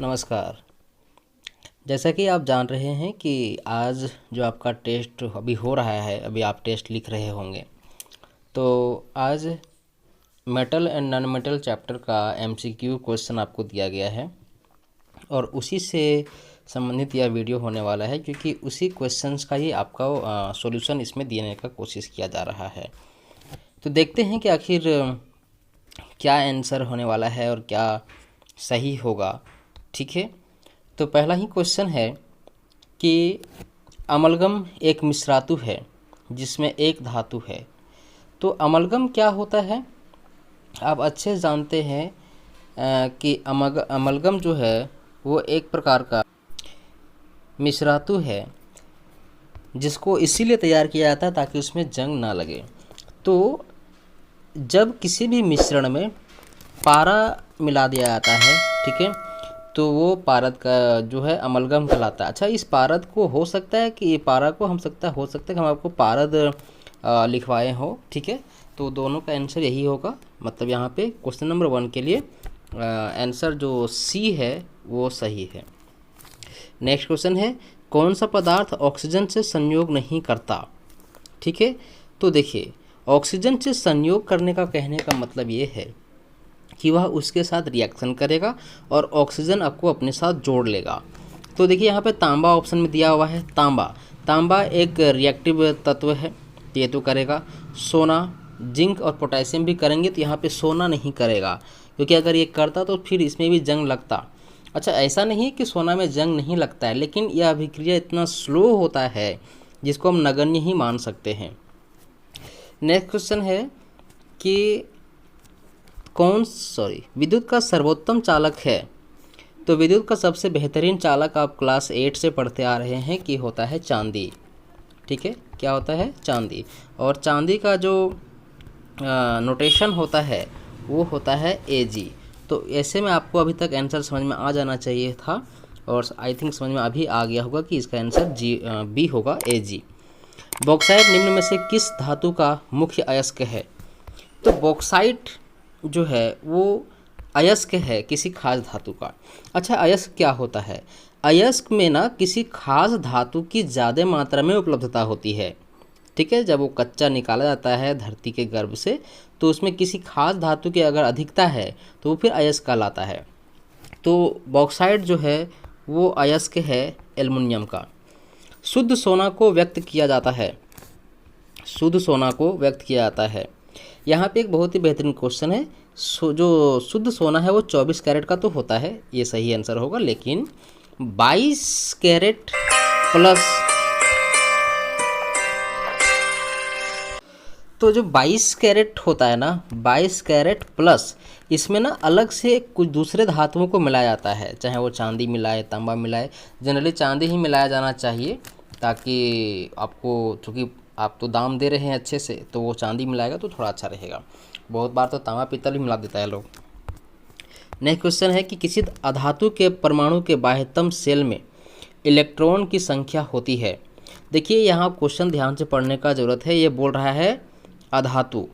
नमस्कार। जैसा कि आप जान रहे हैं कि आज जो आपका टेस्ट अभी हो रहा है, अभी आप टेस्ट लिख रहे होंगे, तो आज metal and non metal chapter का एमसीक्यू क्वेश्चन आपको दिया गया है और उसी से संबंधित यह वीडियो होने वाला है, क्योंकि उसी क्वेश्चंस का ही आपका सॉल्यूशन इसमें देने का कोशिश किया जा रहा है। तो देखते हैं कि आखिर क्या आंसर होने वाला है और क्या सही होगा। ठीक है, तो पहला ही क्वेश्चन है कि अमलगम एक मिश्रातु है जिसमें एक धातु है। तो अमलगम क्या होता है, आप अच्छे से जानते हैं कि अमलगम जो है वो एक प्रकार का मिश्रातु है जिसको इसीलिए तैयार किया जाता है ताकि उसमें जंग ना लगे। तो जब किसी भी मिश्रण में पारा मिला दिया जाता है, ठीक है, तो वो पारद का जो है अमलगम कहलाता है। अच्छा, इस पारद को हो सकता है कि ये पारा को हो सकता है कि हम आपको पारद लिखवाए हो। ठीक है, तो दोनों का आंसर यही होगा। मतलब यहाँ पे क्वेश्चन नंबर 1 के लिए आंसर जो सी है वो सही है। नेक्स्ट क्वेश्चन है, कौन सा पदार्थ ऑक्सीजन से संयोग नहीं करता। ठीक है, तो देखिए, ऑक्सीजन से संयोग करने का कहने का मतलब ये है कि वह उसके साथ रिएक्शन करेगा और ऑक्सीजन आपको अपने साथ जोड़ लेगा। तो देखिए यहाँ पे तांबा ऑप्शन में दिया हुआ है। तांबा एक रिएक्टिव तत्व है, ये तो करेगा। सोना, जिंक और पोटेशियम भी करेंगे, तो यहाँ पे सोना नहीं करेगा, क्योंकि अगर ये करता तो फिर इसमें भी जंग लगता। अच्छा, ऐसा नहीं कि सोना में जंग नहीं लगता है, लेकिन यह अभिक्रिया इतना स्लो होता है जिसको हम नगण्य ही मान सकते हैं। नेक्स्ट क्वेश्चन है कि विद्युत का सर्वोत्तम चालक है। तो विद्युत का सबसे बेहतरीन चालक आप क्लास 8 से पढ़ते आ रहे हैं कि होता है चांदी। ठीक है, क्या होता है? चांदी। और चांदी का जो नोटेशन होता है वो होता है Ag। तो ऐसे में आपको अभी तक आंसर समझ में आ जाना चाहिए था, और आई थिंक समझ में अभी आ गया होगा कि इसका आंसर बी होगा, Ag। बॉक्साइट निम्न में से किस धातु का मुख्य अयस्क है? तो बॉक्साइट जो है वो अयस्क है किसी खास धातु का। अच्छा, अयस्क क्या होता है? अयस्क में ना किसी खास धातु की ज़्यादा मात्रा में उपलब्धता होती है। ठीक है, जब वो कच्चा निकाला जाता है धरती के गर्भ से, तो उसमें किसी खास धातु की अगर अधिकता है तो वो फिर अयस्क कहलाता है। तो बॉक्साइट जो है वो अयस्क है एल्युमिनियम का। शुद्ध सोना को व्यक्त किया जाता है। शुद्ध सोना को व्यक्त किया जाता है। यहाँ पे एक बहुत ही बेहतरीन क्वेश्चन है। जो शुद्ध सोना है वो 24 कैरेट का तो होता है, ये सही आंसर होगा, लेकिन 22 कैरेट प्लस, तो जो 22 कैरेट होता है ना, 22 कैरेट प्लस, इसमें ना अलग से कुछ दूसरे धातुओं को मिलाया जाता है, चाहे वो चांदी मिलाए, तांबा मिलाए। जनरली चांदी ही मिलाया जाना चाहिए, ताकि आपको, चूँकि आप तो दाम दे रहे हैं अच्छे से, तो वो चांदी मिलाएगा तो थोड़ा अच्छा रहेगा। बहुत बार तो तांबा पीतल भी मिला देता है लोग। नेक्स्ट क्वेश्चन है कि किसी अधातु के परमाणु के बाह्यतम सेल में इलेक्ट्रॉन की संख्या होती है। देखिए, यहाँ क्वेश्चन ध्यान से पढ़ने का ज़रूरत है। ये बोल रहा है अधातु।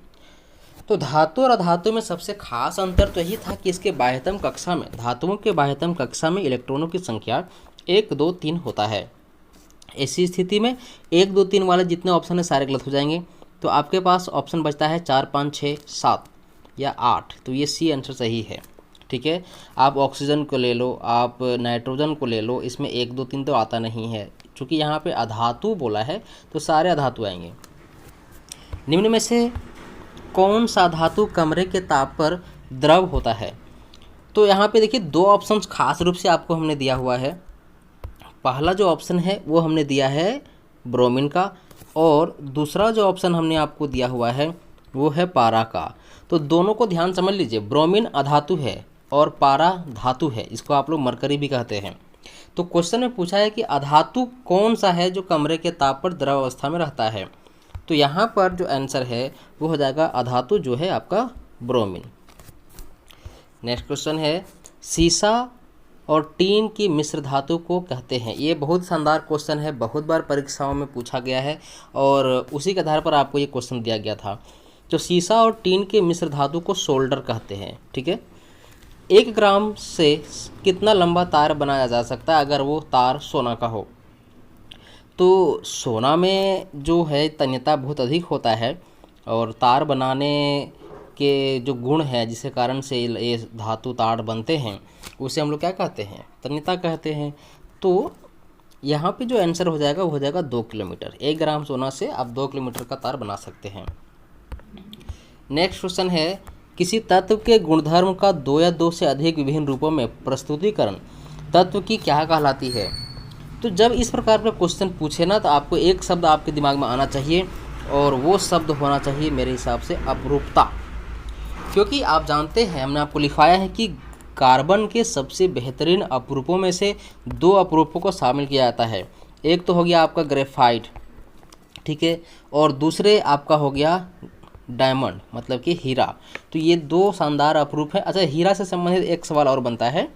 तो धातु और अधातु में सबसे खास अंतर तो यही था कि इसके बाह्यतम कक्षा में, धातुओं के बाह्यतम कक्षा में इलेक्ट्रॉनों की संख्या 1, 2, 3 होता है। ऐसी स्थिति में 1, 2, 3 वाले जितने ऑप्शन है सारे गलत हो जाएंगे। तो आपके पास ऑप्शन बचता है 4, 5, 6, 7 या 8। तो ये सी आंसर सही है। ठीक है, आप ऑक्सीजन को ले लो, आप नाइट्रोजन को ले लो, इसमें 1, 2, 3 तो आता नहीं है। चूँकि यहाँ पे अधातु बोला है तो सारे अधातु आएंगे। निम्न में से कौन सा धातु कमरे के ताप पर द्रव होता है? तो यहाँ पे देखिए, दो ऑप्शंस खास रूप से आपको हमने दिया हुआ है। पहला जो ऑप्शन है वो हमने दिया है ब्रोमीन का, और दूसरा जो ऑप्शन हमने आपको दिया हुआ है वो है पारा का। तो दोनों को ध्यान समझ लीजिए, ब्रोमीन अधातु है और पारा धातु है, इसको आप लोग मरकरी भी कहते हैं। तो क्वेश्चन में पूछा है कि अधातु कौन सा है जो कमरे के ताप पर द्रव अवस्था में रहता है। तो यहाँ पर जो आंसर है वो हो जाएगा अधातु, जो है आपका ब्रोमीन। नेक्स्ट क्वेश्चन है, सीसा और टीन की मिश्र धातु को कहते हैं। ये बहुत शानदार क्वेश्चन है, बहुत बार परीक्षाओं में पूछा गया है और उसी के आधार पर आपको ये क्वेश्चन दिया गया था। तो सीसा और टीन के मिश्र धातु को सोल्डर कहते हैं। ठीक है, 1 ग्राम से कितना लंबा तार बनाया जा सकता है अगर वो तार सोना का हो? तो सोना में जो है तन्यता बहुत अधिक होता है और तार बनाने के जो गुण हैं जिसके कारण से ये धातु तार बनते हैं उसे हम लोग क्या कहते हैं? तन्यता कहते हैं। तो यहाँ पे जो आंसर हो जाएगा वो हो जाएगा 2 किलोमीटर। 1 ग्राम सोना से आप 2 किलोमीटर का तार बना सकते हैं। नेक्स्ट क्वेश्चन है, किसी तत्व के गुणधर्म का 2 या 2 से अधिक विभिन्न रूपों में प्रस्तुतिकरण तत्व की क्या कहलाती है? तो जब इस प्रकार का क्वेश्चन पूछे ना तो आपको एक शब्द आपके दिमाग में आना चाहिए और वो शब्द होना चाहिए मेरे हिसाब से अपरूपता। क्योंकि आप जानते हैं हमने आपको लिखवाया है कि कार्बन के सबसे बेहतरीन अपरूपों में से 2 अपरूपों को शामिल किया जाता है। एक तो हो गया आपका ग्रेफाइट, ठीक है, और दूसरे आपका हो गया डायमंड मतलब कि हीरा। तो ये 2 शानदार अपरूप है। अच्छा, हीरा से संबंधित एक सवाल और बनता है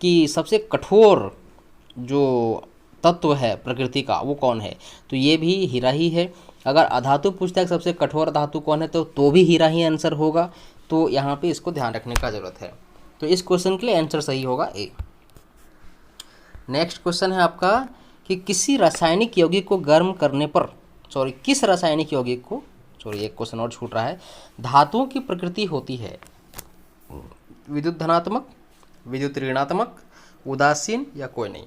कि सबसे कठोर जो तत्व है प्रकृति का वो कौन है? तो ये भी हीरा ही है। अगर अधातु पूछता है सबसे कठोर धातु कौन है तो भी हीरा ही आंसर होगा। तो यहाँ पे इसको ध्यान रखने का जरूरत है। तो इस क्वेश्चन के लिए आंसर सही होगा ए। नेक्स्ट क्वेश्चन है आपका कि किसी रासायनिक यौगिक को गर्म करने पर किस रासायनिक यौगिक को एक क्वेश्चन और छूट रहा है, धातुओं की प्रकृति होती है विद्युत धनात्मक, विद्युत ऋणात्मक, उदासीन या कोई नहीं?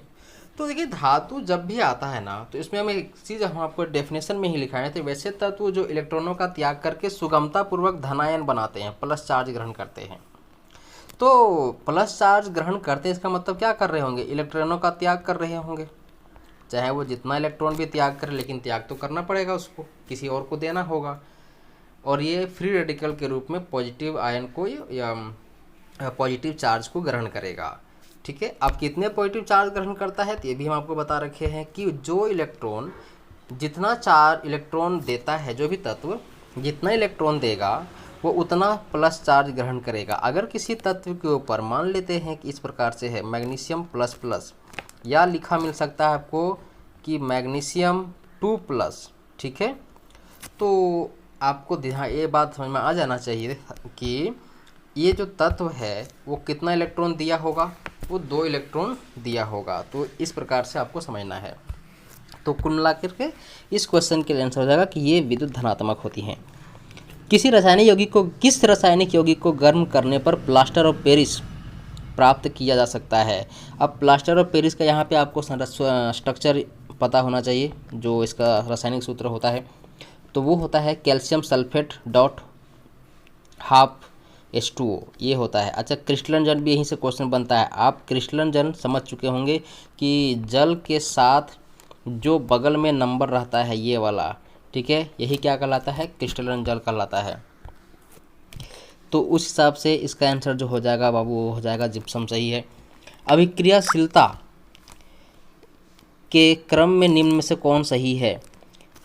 तो देखिए धातु जब भी आता है ना तो इसमें हम एक चीज़ हम आपको डेफिनेशन में ही लिखाए थे। वैसे तत्व जो इलेक्ट्रॉनों का त्याग करके सुगमता पूर्वक धनायन बनाते हैं, प्लस चार्ज ग्रहण करते हैं। तो प्लस चार्ज ग्रहण करते हैं इसका मतलब क्या कर रहे होंगे? इलेक्ट्रॉनों का त्याग कर रहे होंगे। चाहे वो जितना इलेक्ट्रॉन भी त्याग करे लेकिन त्याग तो करना पड़ेगा, उसको किसी और को देना होगा। और ये फ्री रेडिकल के रूप में पॉजिटिव आयन को या पॉजिटिव चार्ज को ग्रहण करेगा। ठीक है, अब कितने पॉजिटिव चार्ज ग्रहण करता है तो ये भी हम आपको बता रखे हैं कि जो इलेक्ट्रॉन जितना चार्ज इलेक्ट्रॉन देता है, जो भी तत्व जितना इलेक्ट्रॉन देगा वो उतना प्लस चार्ज ग्रहण करेगा। अगर किसी तत्व के ऊपर मान लेते हैं कि इस प्रकार से है मैग्नीशियम प्लस प्लस, या लिखा मिल सकता है आपको कि मैग्नीशियम 2+, ठीक है, तो आपको ध्यान ये बात समझ में आ जाना चाहिए कि ये जो तत्व है वो कितना इलेक्ट्रॉन दिया होगा? वो 2 इलेक्ट्रॉन दिया होगा। तो इस प्रकार से आपको समझना है। तो कुल मिलाकर के इस क्वेश्चन के लिए आंसर हो जाएगा कि ये विद्युत धनात्मक होती हैं। किस रासायनिक यौगिक को गर्म करने पर प्लास्टर ऑफ पेरिस प्राप्त किया जा सकता है? अब प्लास्टर ऑफ पेरिस का यहाँ पे आपको स्ट्रक्चर पता होना चाहिए, जो इसका रासायनिक सूत्र होता है। तो वो होता है calcium sulphate dot half H2O, ये होता है। अच्छा, क्रिस्टलन जल भी यहीं से क्वेश्चन बनता है। आप क्रिस्टलन जल समझ चुके होंगे कि जल के साथ जो बगल में नंबर रहता है ये वाला, ठीक है, यही क्या कहलाता है? क्रिस्टलन जल कहलाता है। तो उस हिसाब से इसका आंसर जो हो जाएगा बाबू वो हो जाएगा जिप्सम, सही है। अभिक्रियाशीलता के क्रम में निम्न में से कौन सही है?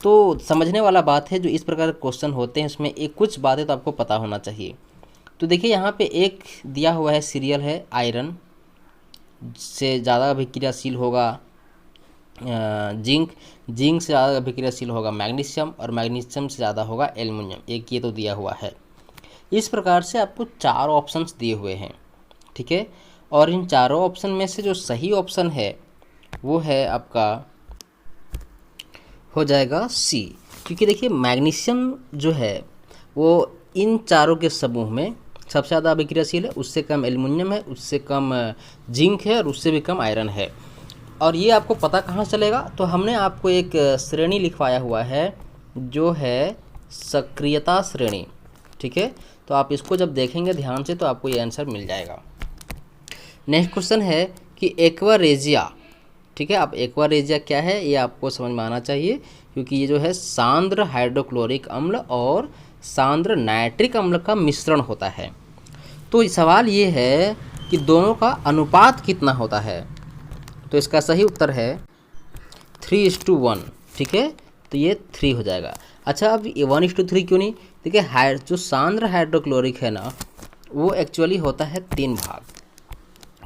तो समझने वाला बात है, जो इस प्रकार क्वेश्चन होते हैं इसमें एक कुछ बातें तो आपको पता होना चाहिए। तो देखिए यहाँ पे एक दिया हुआ है सीरियल है, आयरन से ज़्यादा अभिक्रियाशील होगा जिंक से ज़्यादा अभिक्रियाशील होगा मैग्नीशियम, और मैग्नीशियम से ज़्यादा होगा एल्युमिनियम। एक ये तो दिया हुआ है। इस प्रकार से आपको 4 ऑप्शंस दिए हुए हैं, ठीक है, और इन चारों ऑप्शन में से जो सही ऑप्शन है वो है आपका हो जाएगा सी। क्योंकि देखिए मैग्नीशियम जो है वो इन चारों के समूह में सबसे ज़्यादा अभिक्रियाशील है, उससे कम एल्युमिनियम है, उससे कम जिंक है और उससे भी कम आयरन है। और ये आपको पता कहाँ चलेगा? तो हमने आपको एक श्रेणी लिखवाया हुआ है जो है सक्रियता श्रेणी, ठीक है। तो आप इसको जब देखेंगे ध्यान से तो आपको ये आंसर मिल जाएगा। नेक्स्ट क्वेश्चन है कि एक्वा रेजिया, ठीक है। अब एक्वा रेजिया क्या है ये आपको समझ में आना चाहिए, क्योंकि ये जो है सांद्र हाइड्रोक्लोरिक अम्ल और सांद्र नाइट्रिक अम्ल का मिश्रण होता है। तो सवाल ये है कि दोनों का अनुपात कितना होता है? तो इसका सही उत्तर है 3:1, ठीक है। तो ये 3 हो जाएगा। अच्छा, अब 1:3 क्यों नहीं? देखिए जो सांद्र हाइड्रोक्लोरिक है ना वो एक्चुअली होता है 3 भाग,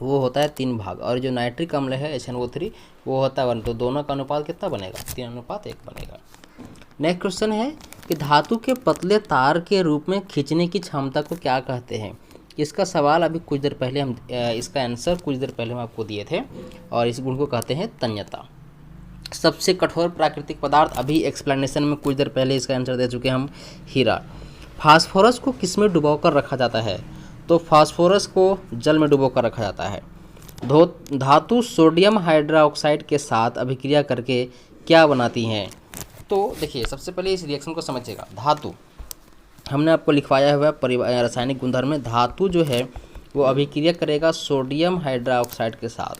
वो होता है 3 भाग, और जो नाइट्रिक अम्ल है HNO3 वो होता है 1। तो दोनों का अनुपात कितना बनेगा? 3:1 बनेगा। नेक्स्ट क्वेश्चन है कि धातु के पतले तार के रूप में खींचने की क्षमता को क्या कहते हैं? इसका सवाल अभी कुछ देर पहले हम इसका आंसर कुछ देर पहले हम आपको दिए थे, और इस गुण को कहते हैं तन्यता। सबसे कठोर प्राकृतिक पदार्थ, अभी एक्सप्लेनेशन में कुछ देर पहले इसका आंसर दे चुके हैं हम, हीरा। फास्फोरस को किस में डुबो कर रखा जाता है? तो फास्फोरस को जल में डुबो कर रखा जाता है। धातु सोडियम हाइड्रोक्साइड के साथ अभिक्रिया करके क्या बनाती हैं? तो देखिए, सबसे पहले इस रिएक्शन को समझिएगा। धातु हमने आपको लिखवाया हुआ है रासायनिक गुणधर्म में, धातु जो है वो अभिक्रिया करेगा सोडियम हाइड्रोक्साइड के साथ।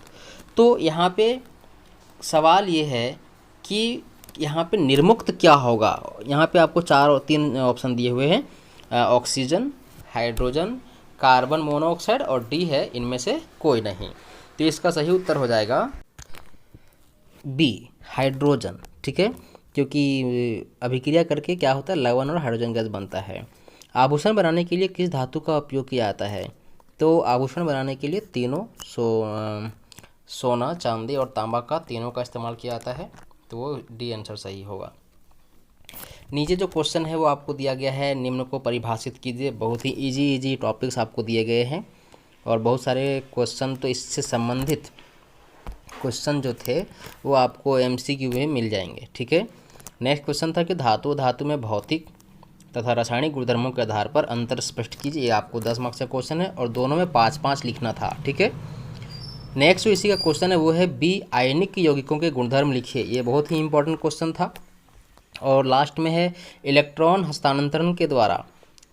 तो यहाँ पे सवाल ये है कि यहाँ पे निर्मुक्त क्या होगा। यहाँ पे आपको 3 ऑप्शन दिए हुए हैं, ऑक्सीजन, हाइड्रोजन, कार्बन मोनोऑक्साइड और डी है इनमें से कोई नहीं। तो इसका सही उत्तर हो जाएगा बी, हाइड्रोजन। ठीक है, क्योंकि अभिक्रिया करके क्या होता है, लवण और हाइड्रोजन गैस बनता है। आभूषण बनाने के लिए किस धातु का उपयोग किया जाता है? तो आभूषण बनाने के लिए तीनों सोना, चांदी और तांबा का तीनों का इस्तेमाल किया जाता है। तो वो डी आंसर सही होगा। नीचे जो क्वेश्चन है वो आपको दिया गया है, निम्न को परिभाषित कीजिए। बहुत ही इजी टॉपिक्स आपको दिए गए हैं, और बहुत सारे क्वेश्चन तो इससे संबंधित क्वेश्चन जो थे वो आपको एमसीक्यू में मिल जाएंगे। ठीक है, नेक्स्ट क्वेश्चन था कि धातु में भौतिक तथा रासायनिक गुणधर्मों के आधार पर अंतर स्पष्ट कीजिए। ये आपको 10 मार्क्स का क्वेश्चन है, और दोनों में 5-5 लिखना था। ठीक है, नेक्स्ट जो इसी का क्वेश्चन है वो है बी, आयनिक यौगिकों के गुणधर्म लिखिए। ये बहुत ही इंपॉर्टेंट क्वेश्चन था। और लास्ट में है इलेक्ट्रॉन हस्तांतरण के द्वारा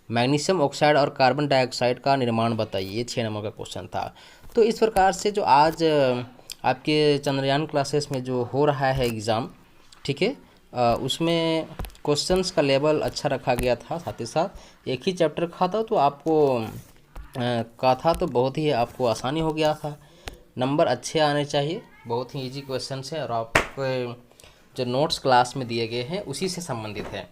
मैग्नीशियम ऑक्साइड और कार्बन डाइऑक्साइड का निर्माण बताइए। ये 6 नंबर का क्वेश्चन था। तो इस प्रकार से जो आज आपके चंद्रयान क्लासेस में जो हो रहा है एग्ज़ाम, ठीक है, उसमें क्वेश्चंस का लेवल अच्छा रखा गया था। साथ ही साथ एक ही चैप्टर का था, तो आपको तो बहुत ही आपको आसानी हो गया था। नंबर अच्छे आने चाहिए, बहुत ही इजी क्वेश्चन है, और आपको जो नोट्स क्लास में दिए गए हैं उसी से संबंधित है।